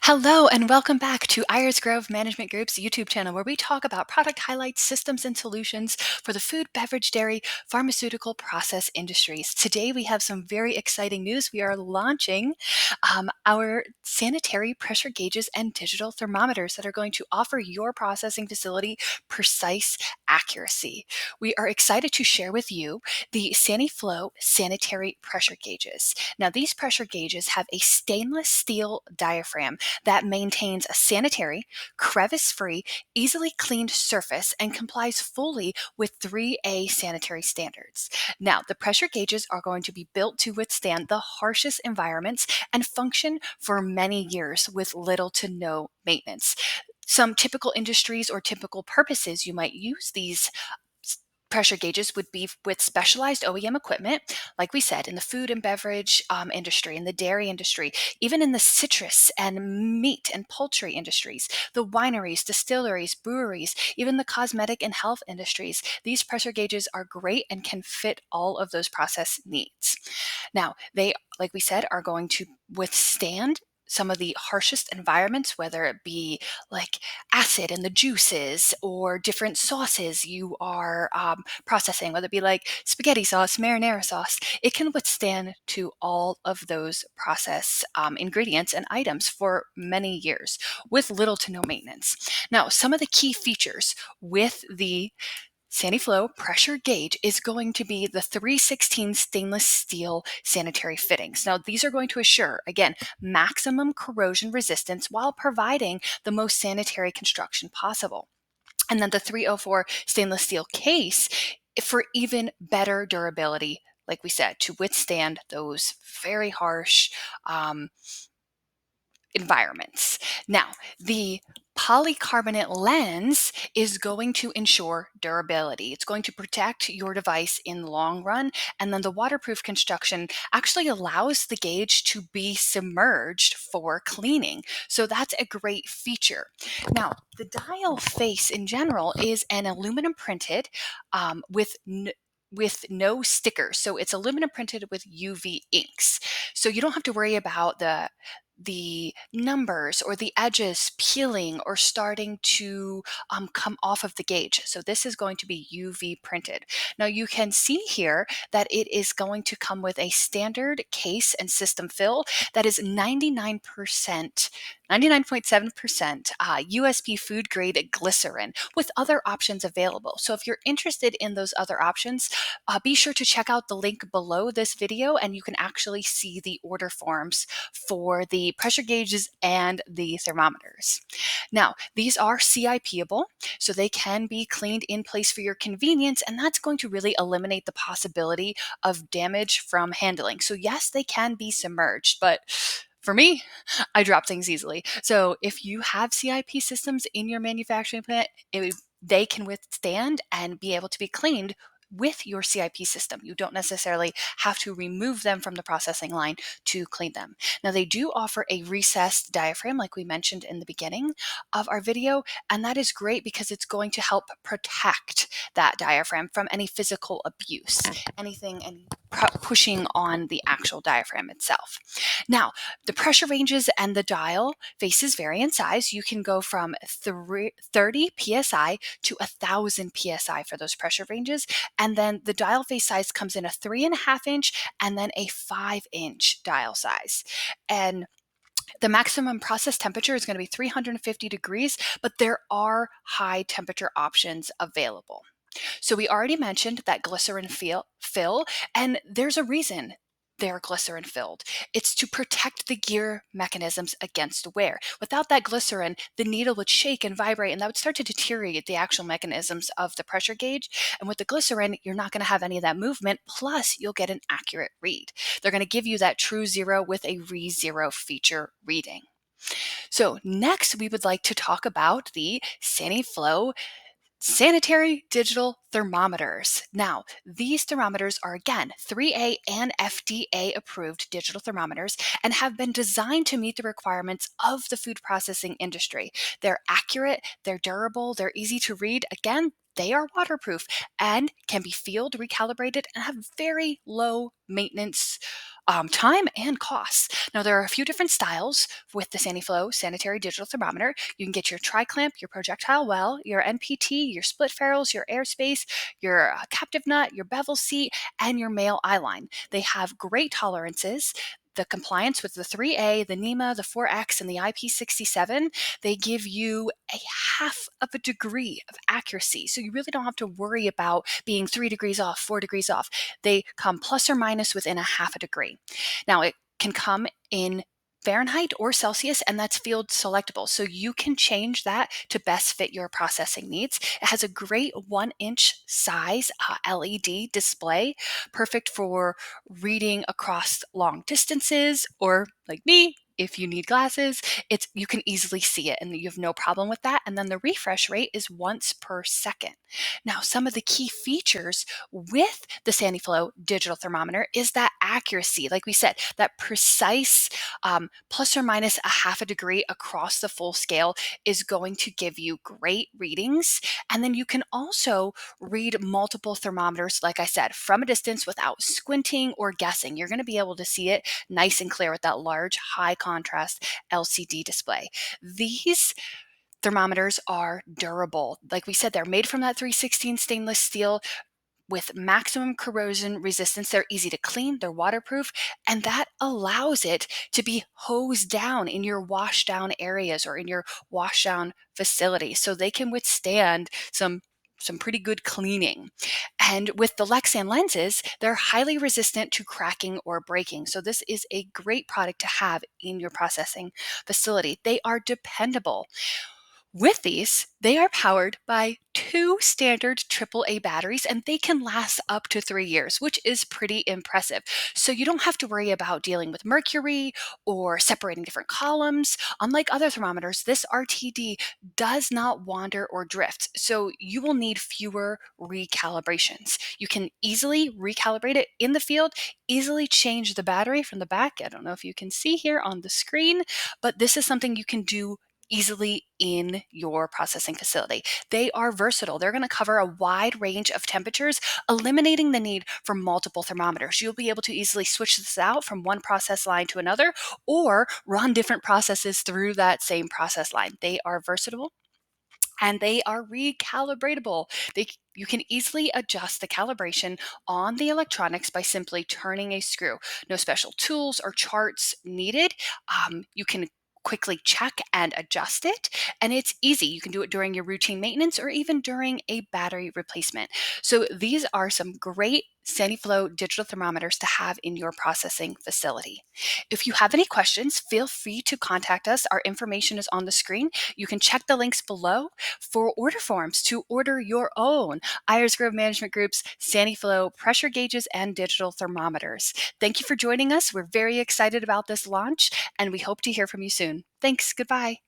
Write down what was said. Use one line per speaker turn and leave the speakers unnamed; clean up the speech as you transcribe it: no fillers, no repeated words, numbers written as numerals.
Hello and welcome back to Iris Grove Management Group's YouTube channel, where we talk about product highlights, systems, and solutions for the food, beverage, dairy, pharmaceutical process industries. Today we have some very exciting news. We are launching our sanitary pressure gauges and digital thermometers that are going to offer your processing facility precise accuracy. We are excited to share with you the Sani-Flow sanitary pressure gauges. Now, these pressure gauges have a stainless steel diaphragm that maintains a sanitary, crevice-free, easily cleaned surface and complies fully with 3A sanitary standards. Now, the pressure gauges are going to be built to withstand the harshest environments and function for many years with little to no maintenance. Some typical industries or typical purposes you might use these pressure gauges would be with specialized OEM equipment, like we said, in the food and beverage industry, in the dairy industry, even in the citrus and meat and poultry industries, the wineries, distilleries, breweries, even the cosmetic and health industries. These pressure gauges are great and can fit all of those process needs. Now, they, like we said, are going to withstand some of the harshest environments, whether it be like acid in the juices or different sauces you are processing, whether it be like spaghetti sauce, marinara sauce. It can withstand to all of those process ingredients and items for many years with little to no maintenance. Now, some of the key features with the Sani-Flow pressure gauge is going to be the 316 stainless steel sanitary fittings. Now, these are going to assure, again, maximum corrosion resistance while providing the most sanitary construction possible. And then the 304 stainless steel case for even better durability, like we said, to withstand those very harsh environments. Now, the polycarbonate lens is going to ensure durability. It's going to protect your device in the long run, and then the waterproof construction actually allows the gauge to be submerged for cleaning. So that's a great feature. Now, the dial face in general is an aluminum printed with no stickers. So it's aluminum printed with UV inks. So you don't have to worry about the numbers or the edges peeling or starting to come off of the gauge. So this is going to be UV printed. Now you can see here that it is going to come with a standard case and system fill that is 99.7% USP food grade glycerin with other options available. So if you're interested in those other options, be sure to check out the link below this video and you can actually see the order forms for the pressure gauges and the thermometers. Now, these are CIP-able, so they can be cleaned in place for your convenience, and that's going to really eliminate the possibility of damage from handling. So yes, they can be submerged, but for me, I drop things easily. So if you have CIP systems in your manufacturing plant, they can withstand and be able to be cleaned with your CIP system. You don't necessarily have to remove them from the processing line to clean them. Now, they do offer a recessed diaphragm, like we mentioned in the beginning of our video, and that is great because it's going to help protect that diaphragm from any physical abuse, anything and pushing on the actual diaphragm itself. Now, the pressure ranges and the dial faces vary in size. You can go from 30 psi to 1,000 psi for those pressure ranges. And then the dial face size comes in a 3.5 inch and then a 5-inch dial size. And the maximum process temperature is going to be 350 degrees, but there are high temperature options available. So we already mentioned that glycerin fill, and there's a reason they're glycerin filled. It's to protect the gear mechanisms against wear. Without that glycerin, the needle would shake and vibrate, and that would start to deteriorate the actual mechanisms of the pressure gauge. And with the glycerin, you're not going to have any of that movement, plus you'll get an accurate read. They're going to give you that true zero with a re-zero feature reading. So next, we would like to talk about the Sani-Flow sanitary digital thermometers. Now, these thermometers are again 3A and FDA approved digital thermometers and have been designed to meet the requirements of the food processing industry. They're accurate, they're durable, they're easy to read. Again, they are waterproof and can be field recalibrated and have very low maintenance time and costs. Now, there are a few different styles with the Sani-Flow Sanitary Digital Thermometer. You can get your tri-clamp, your projectile well, your NPT, your split ferrules, your airspace, your captive nut, your bevel seat, and your male eye line. They have great tolerances. The compliance with the 3A, the NEMA, the 4X, and the IP67, they give you a half of a degree of accuracy. So you really don't have to worry about being 3 degrees off, 4 degrees off. They come plus or minus within a half a degree. Now, it can come in Fahrenheit or Celsius, and that's field selectable. So you can change that to best fit your processing needs. It has a great 1-inch size LED display, perfect for reading across long distances, or like me, if you need glasses, you can easily see it and you have no problem with that. And then the refresh rate is once per second. Now, some of the key features with the Sani-Flow digital thermometer is that accuracy. Like we said, that precise plus or minus a half a degree across the full scale is going to give you great readings. And then you can also read multiple thermometers, like I said, from a distance without squinting or guessing. You're going to be able to see it nice and clear with that large, high contrast LCD display. These thermometers are durable. Like we said, they're made from that 316 stainless steel with maximum corrosion resistance. They're easy to clean, they're waterproof, and that allows it to be hosed down in your wash down areas or in your wash down facility. So they can withstand some pretty good cleaning. And with the Lexan lenses, they're highly resistant to cracking or breaking. So this is a great product to have in your processing facility. They are dependable. With these, they are powered by 2 standard AAA batteries, and they can last up to 3 years, which is pretty impressive. So you don't have to worry about dealing with mercury or separating different columns. Unlike other thermometers, this RTD does not wander or drift, so you will need fewer recalibrations. You can easily recalibrate it in the field, easily change the battery from the back. I don't know if you can see here on the screen, but this is something you can do easily in your processing facility. They are versatile. They're going to cover a wide range of temperatures, eliminating the need for multiple thermometers. You'll be able to easily switch this out from one process line to another or run different processes through that same process line. They are versatile and they are recalibratable. You can easily adjust the calibration on the electronics by simply turning a screw. No special tools or charts needed. You can quickly check and adjust it, and it's easy. You can do it during your routine maintenance or even during a battery replacement. So these are some great Sani-Flow digital thermometers to have in your processing facility. If you have any questions, feel free to contact us. Our information is on the screen. You can check the links below for order forms to order your own Ayers Grove Management Group's Sani-Flow pressure gauges and digital thermometers. Thank you for joining us. We're very excited about this launch, and we hope to hear from you soon. Thanks. Goodbye.